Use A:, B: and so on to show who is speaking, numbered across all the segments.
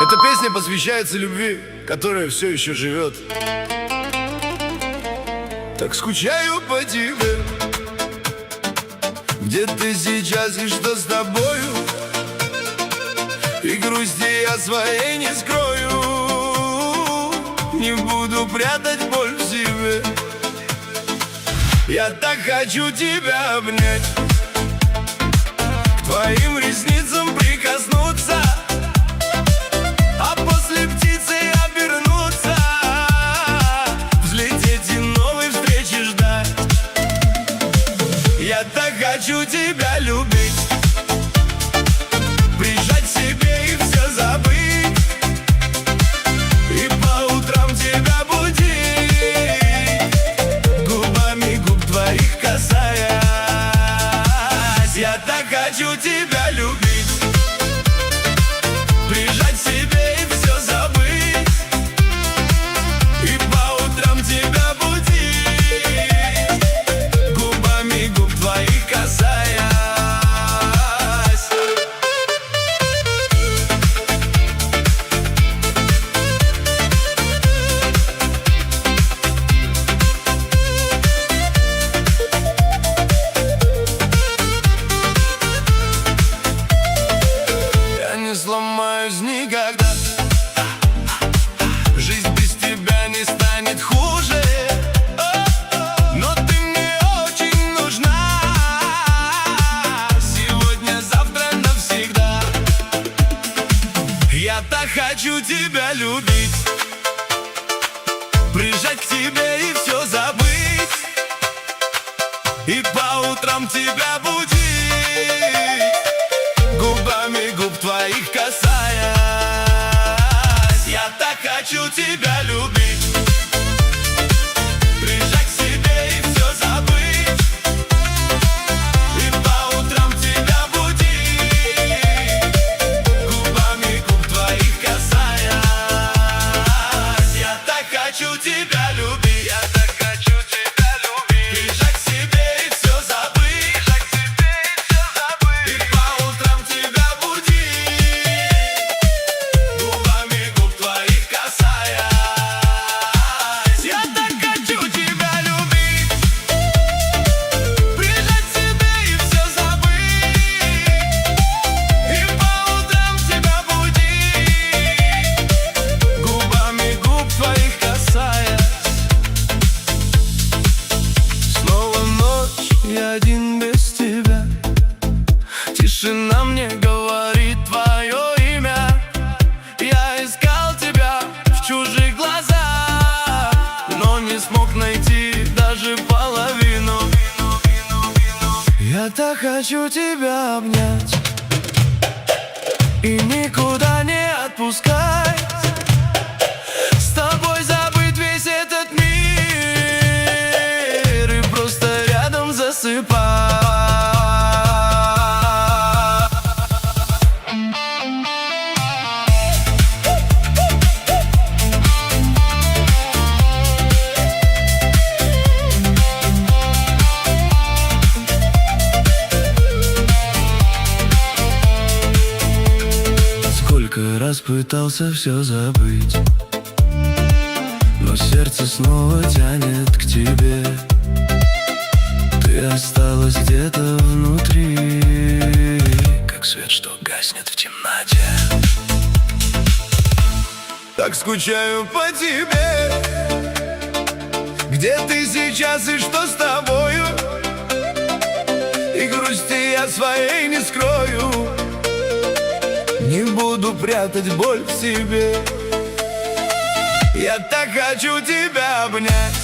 A: Эта песня посвящается любви, которая все еще живет. Так скучаю по тебе. Где ты сейчас и что с тобою? И грусти я своей не скрою. Не буду прятать боль в себе. Я так хочу тебя обнять, к твоим ресницам прикоснуться, а после птицей обернуться, взлететь и новой встречи ждать. Я так хочу тебя любить, прижать к себе и все забыть, и по утрам тебя будить, губами губ твоих касаясь. Я так хочу тебя любить, прижать к себе и все забыть, и по утрам тебя будить, губами губ твоих касаясь. Я не сломаюсь никогда, жизнь без тебя не станет хуже, но ты мне очень нужна, сегодня, завтра, навсегда. Я так хочу тебя любить, прижать к тебе и все забыть, и по утрам тебя будить, губами губ твоих касаясь. Я так хочу тебя любить, прижать к себе и все забыть, и по утрам тебя будить, губами губ твоих касаясь. Я так хочу тебя любить, я так хочу тебя любить, прижать к себе и все забыть, и по утрам тебя будить, губами губ твоих касаясь. Я так хочу тебя любить, прижать к себе и все забыть, и по утрам тебя будить, губами губ твоих касаясь. Снова ночь, я один без тебя. Тишина мне говорит твое имя. Я искал тебя в чужих глазах, но не смог найти даже половину. Я так хочу тебя обнять и никуда не отпускать, с тобой забыть весь этот мир и просто рядом засыпать. Сколько раз пытался все забыть, но сердце снова тянет к тебе. Ты осталась где-то внутри, как свет, что гаснет в темноте. Так скучаю по тебе. Где ты сейчас и что с тобою? И грусти я своей не скрою. Не буду прятать боль в себе. Я так хочу тебя обнять,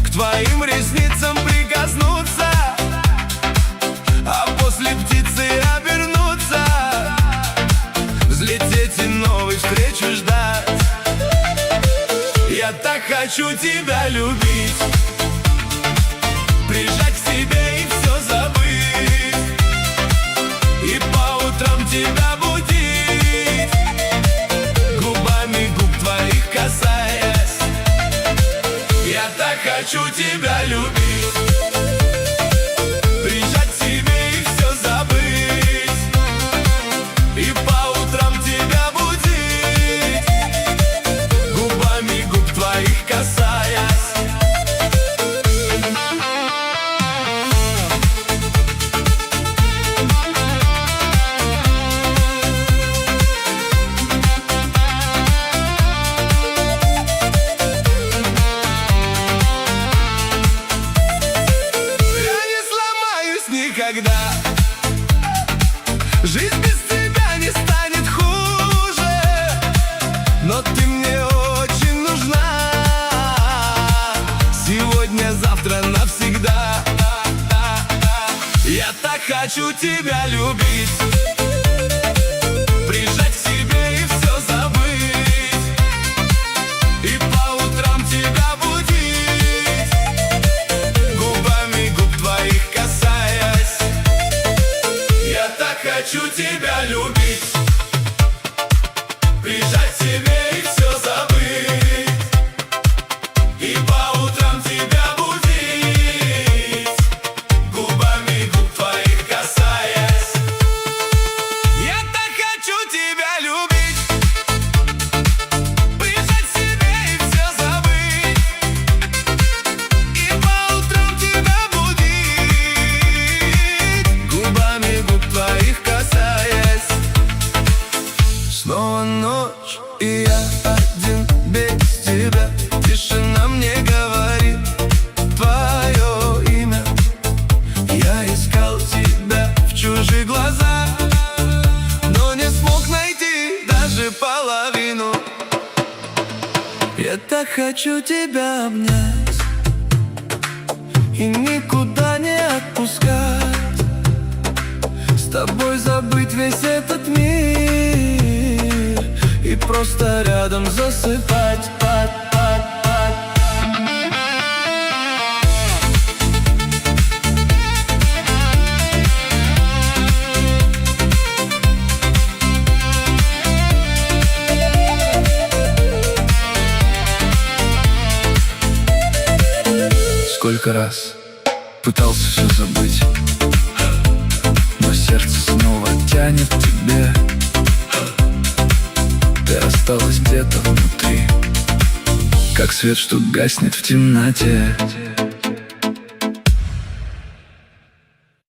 A: к твоим ресницам прикоснуться, а после птицы обернуться, взлететь и новой встречи ждать. Я так хочу тебя любить, прижать к себе и все забыть, и по утрам тебя будить, губами губ твоих касаясь. Я так хочу тебя любить, прижать к себе и все забыть, и по утрам тебя Жизнь без тебя не станет хуже, но ты мне очень нужна. Сегодня, завтра, навсегда. Я так хочу тебя любить, прижать к себе и все забыть, и по утрам тебя будить, губами губ твоих касаясь. Я так хочу тебя любить, прижать к себе и все забыть, и по утрам тебя будить, губами губ твоих касаясь. Я так хочу тебя любить, прижать к себе и все забыть, и по утрам тебя будить, губами губ твоих касаясь. Снова ночь, и я один без тебя. Тишина мне говорит твое имя. Я искал тебя в чужих глазах, но не смог найти даже половину. Я так хочу тебя обнять и никуда не отпускать, с тобой забыть весь этот мир и просто рядом засыпать. Сколько раз пытался все забыть, но сердце снова тянет к тебе. Ты осталась где-то внутри, как свет, что гаснет в темноте.